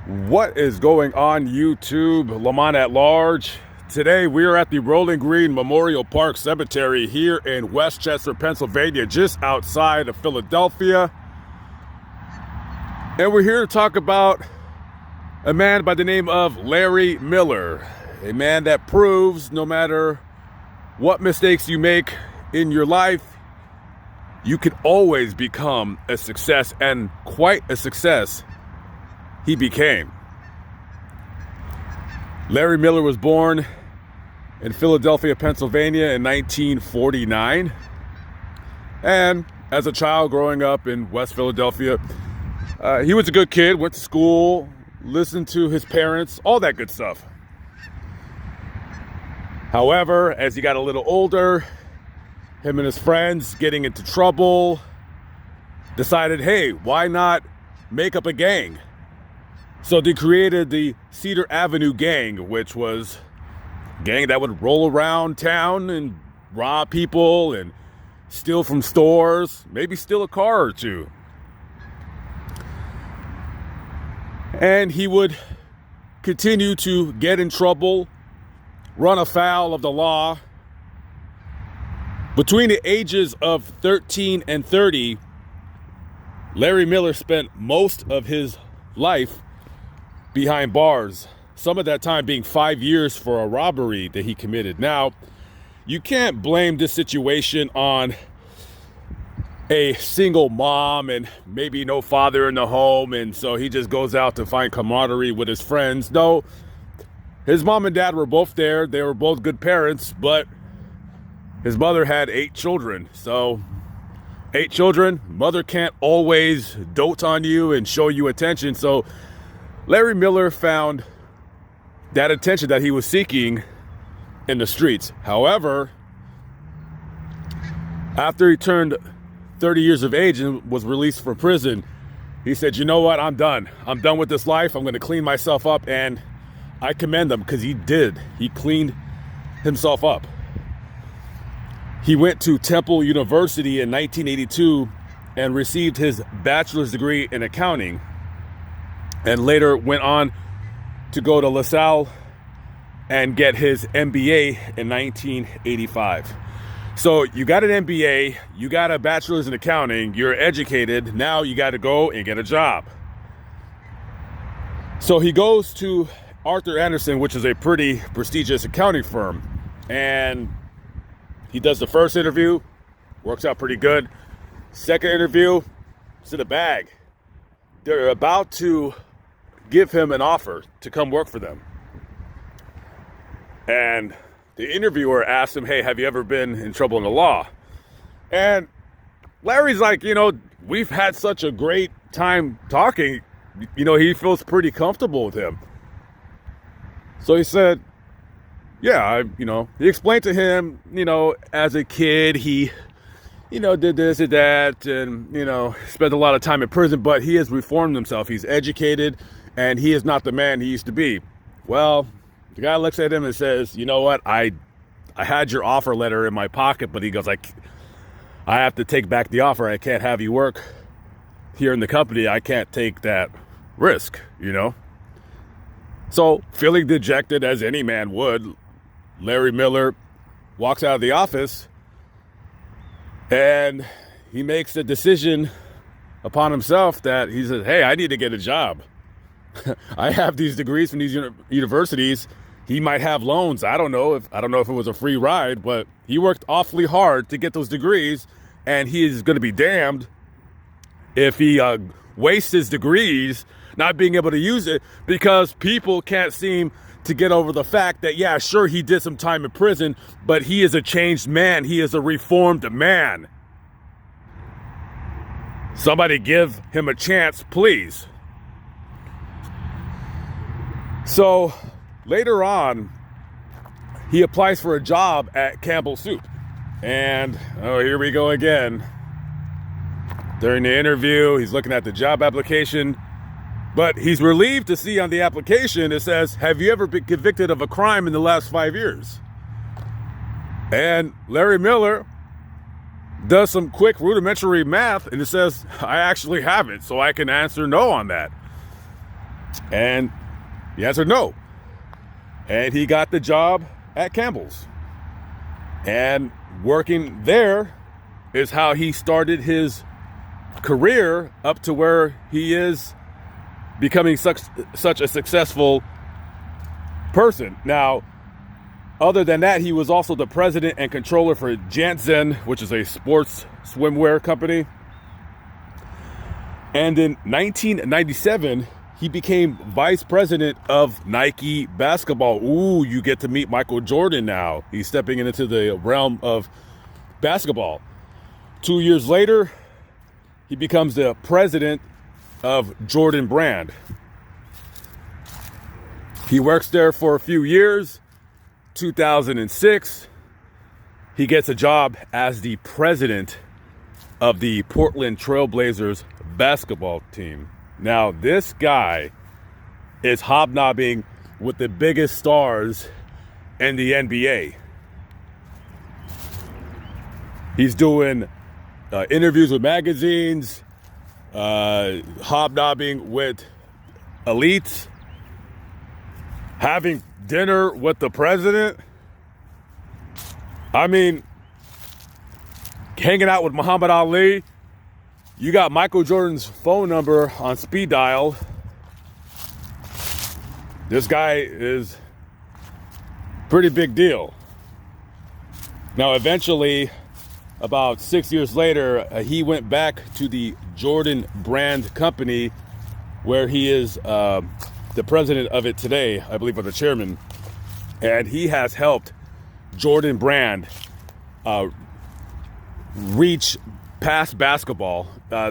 What is going on YouTube? Lamont at large. Today we are at the Rolling Green Memorial Park Cemetery here in Westchester, Pennsylvania, just outside of Philadelphia. And we're here to talk about a man by the name of Larry Miller. A man that proves no matter what mistakes you make in your life, you can always become a success, and quite a success he became. Larry Miller was born in Philadelphia, Pennsylvania in 1949. And as a child growing up in West Philadelphia, he was a good kid, went to school, listened to his parents, all that good stuff. However, as he got a little older, him and his friends getting into trouble, decided, hey, why not make up a gang? So they created the Cedar Avenue Gang, which was a gang that would roll around town and rob people and steal from stores, maybe steal a car or two. And he would continue to get in trouble, run afoul of the law. Between the ages of 13 and 30, Larry Miller spent most of his life behind bars, some of that time being 5 years for a robbery that he committed. Now, you can't blame this situation on a single mom and maybe no father in the home, and so he just goes out to find camaraderie with his friends. No, his mom and dad were both there. They were both good parents, but his mother had 8 children. So 8 children, mother can't always dote on you and show you attention. So Larry Miller found that attention that he was seeking in the streets. However, after he turned 30 years of age and was released from prison, he said, you know what, I'm done. I'm done with this life. I'm going to clean myself up. And I commend him, because he did. He cleaned himself up. He went to Temple University in 1982 and received his bachelor's degree in accounting, and later went on to go to LaSalle and get his MBA in 1985. So you got an MBA, you got a bachelor's in accounting, you're educated, now you got to go and get a job. So he goes to Arthur Andersen, which is a pretty prestigious accounting firm, and he does the first interview, works out pretty good. Second interview, it's in a bag. They're about to give him an offer to come work for them. And the interviewer asked him, hey, have you ever been in trouble in the law? And Larry's like, we've had such a great time talking. He feels pretty comfortable with him. So he said, yeah, he explained to him, as a kid, he, did this and that, and, spent a lot of time in prison, but he has reformed himself. He's educated, and he is not the man he used to be. Well, the guy looks at him and says, you know what, I had your offer letter in my pocket, but he goes, I have to take back the offer. I can't have you work here in the company. I can't take that risk, So, feeling dejected as any man would, Larry Miller walks out of the office, and he makes a decision upon himself that he says, hey, I need to get a job. I have these degrees from these universities. He might have loans. I don't know if it was a free ride, but he worked awfully hard to get those degrees, and he is going to be damned if he wastes his degrees not being able to use it, because people can't seem to get over the fact that, yeah, sure, he did some time in prison, but he is a changed man. He is a reformed man. Somebody give him a chance, please. So later on, he applies for a job at Campbell Soup. And, here we go again. During the interview, he's looking at the job application, but he's relieved to see on the application it says, have you ever been convicted of a crime in the last 5 years? And Larry Miller does some quick rudimentary math, and it says, I actually haven't, so I can answer no on that. And he answered no. And he got the job at Campbell's. And working there is how he started his career up to where he is becoming such a successful person. Now, other than that, he was also the president and controller for Jantzen, which is a sports swimwear company. And in 1997, he became vice president of Nike basketball. Ooh, you get to meet Michael Jordan now. He's stepping into the realm of basketball. 2 years later, he becomes the president of Jordan Brand. He works there for a few years. 2006, he gets a job as the president of the Portland Trail Blazers basketball team. Now, this guy is hobnobbing with the biggest stars in the NBA. He's doing interviews with magazines, hobnobbing with elites, having dinner with the president. I mean, hanging out with Muhammad Ali. You got Michael Jordan's phone number on speed dial. This guy is pretty big deal. Now, eventually, about 6 years later, he went back to the Jordan Brand Company, where he is the president of it today, I believe, or the chairman. And he has helped Jordan Brand reach past basketball.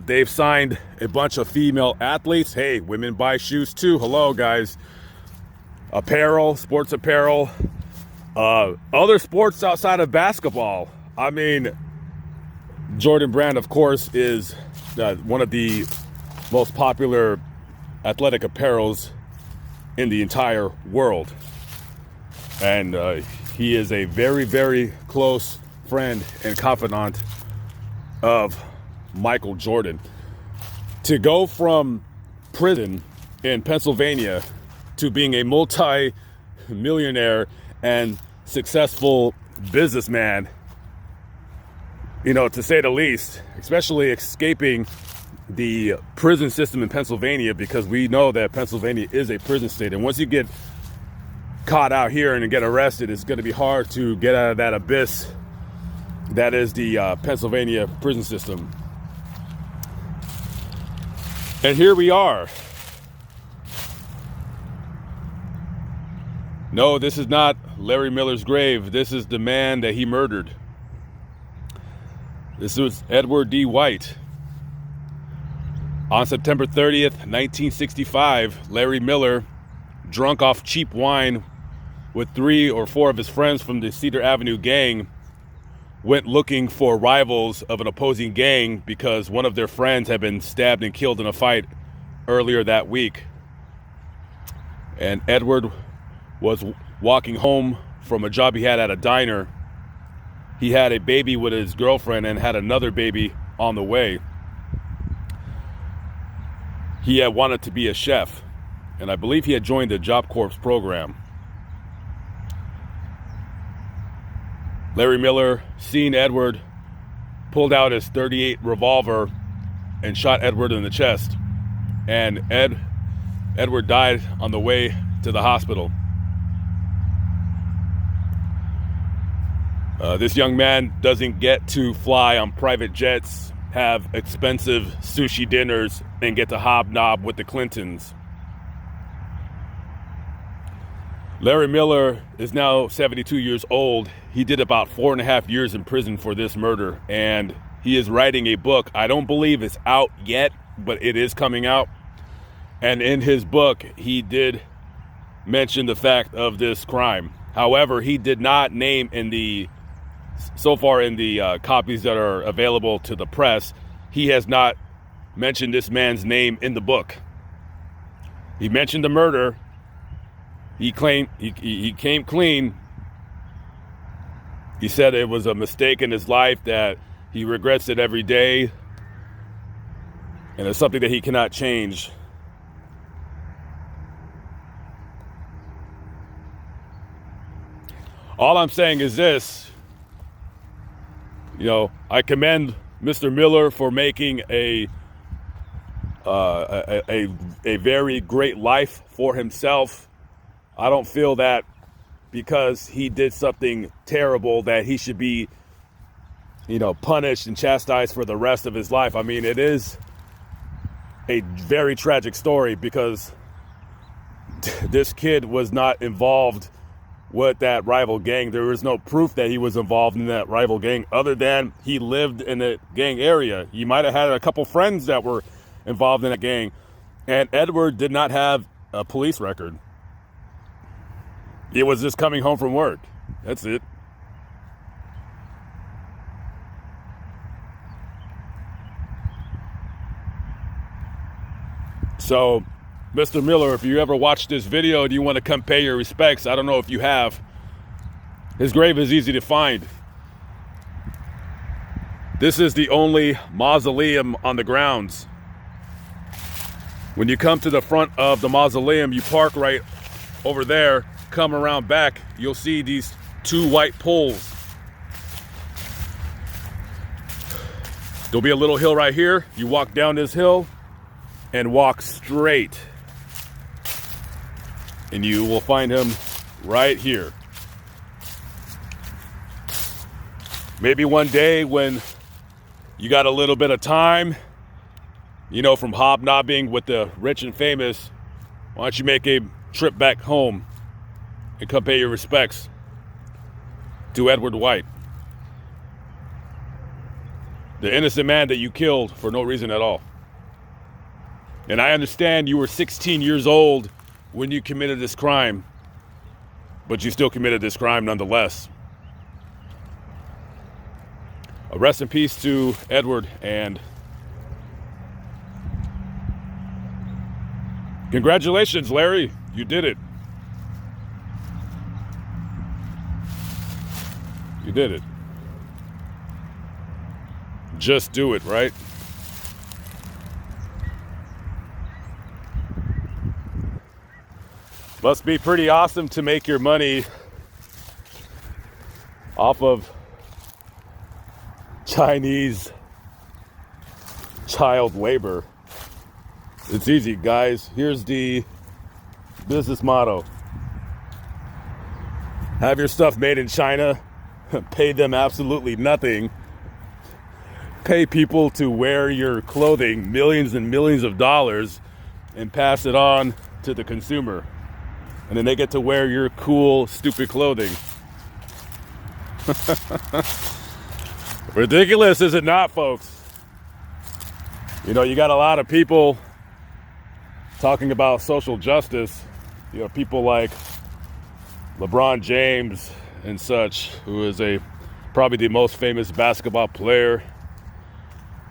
They've signed a bunch of female athletes. Hey, women buy shoes too. Hello, guys. Apparel, sports apparel, other sports outside of basketball. I mean, Jordan Brand, of course, is one of the most popular athletic apparels in the entire world. And he is a very, very close friend and confidant of Michael Jordan. To go from prison in Pennsylvania to being a multi-millionaire and successful businessman, you know, to say the least, especially escaping the prison system in Pennsylvania, because we know that Pennsylvania is a prison state. And once you get caught out here and get arrested, it's going to be hard to get out of that abyss that is the Pennsylvania prison system. And here we are. No, this is not Larry Miller's grave. This is the man that he murdered. This was Edward D. White. On September 30th, 1965, Larry Miller, drunk off cheap wine with 3 or 4 of his friends from the Cedar Avenue gang, went looking for rivals of an opposing gang because one of their friends had been stabbed and killed in a fight earlier that week. And Edward was walking home from a job he had at a diner. He had a baby with his girlfriend and had another baby on the way. He had wanted to be a chef, and I believe he had joined the Job Corps program. Larry Miller, seeing Edward, pulled out his .38 revolver and shot Edward in the chest. And Edward died on the way to the hospital. This young man doesn't get to fly on private jets, have expensive sushi dinners, and get to hobnob with the Clintons. Larry Miller is now 72 years old. He did about 4.5 years in prison for this murder, and he is writing a book. I don't believe it's out yet, but it is coming out. And in his book, he did mention the fact of this crime. However, he did not name so far in the copies that are available to the press, he has not mentioned this man's name in the book. He mentioned the murder. He claimed he came clean. He said it was a mistake in his life, that he regrets it every day, and it's something that he cannot change. All I'm saying is this, I commend Mr. Miller for making a very great life for himself. I don't feel that because he did something terrible that he should be, punished and chastised for the rest of his life. I mean, it is a very tragic story because this kid was not involved with that rival gang. There is no proof that he was involved in that rival gang other than he lived in the gang area. He might have had a couple friends that were involved in a gang, and Edward did not have a police record. He was just coming home from work. That's it. So, Mr. Miller, if you ever watch this video and you want to come pay your respects, I don't know if you have. His grave is easy to find. This is the only mausoleum on the grounds. When you come to the front of the mausoleum, you park right over there, come around back, you'll see these two white poles. There'll be a little hill right here. You walk down this hill and walk straight, and you will find him right here. Maybe one day when you got a little bit of time, from hobnobbing with the rich and famous, why don't you make a trip back home and come pay your respects to Edward White, the innocent man that you killed for no reason at all. And I understand you were 16 years old when you committed this crime, but you still committed this crime nonetheless. Rest in peace to Edward, and congratulations, Larry. You did it. You did it. Just do it, right? Must be pretty awesome to make your money off of Chinese child labor. It's easy, guys. Here's the business motto. Have your stuff made in China. Pay them absolutely nothing. Pay people to wear your clothing, millions and millions of dollars, and pass it on to the consumer. And then they get to wear your cool, stupid clothing. Ridiculous, is it not, folks? You got a lot of people talking about social justice. People like LeBron James and such, who is probably the most famous basketball player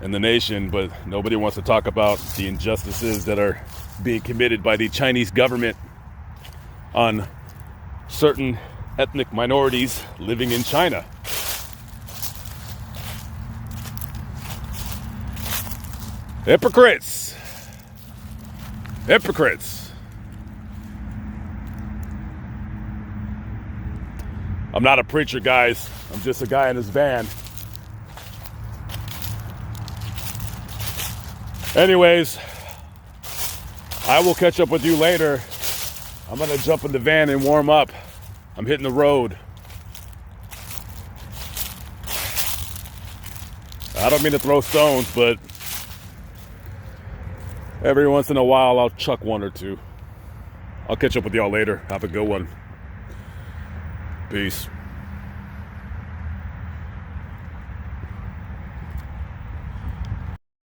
in the nation, but nobody wants to talk about the injustices that are being committed by the Chinese government on certain ethnic minorities living in China. Hypocrites. Hypocrites. I'm not a preacher, guys. I'm just a guy in his van. Anyways, I will catch up with you later. I'm going to jump in the van and warm up. I'm hitting the road. I don't mean to throw stones, but every once in a while I'll chuck one or two. I'll catch up with y'all later. Have a good one. Peace.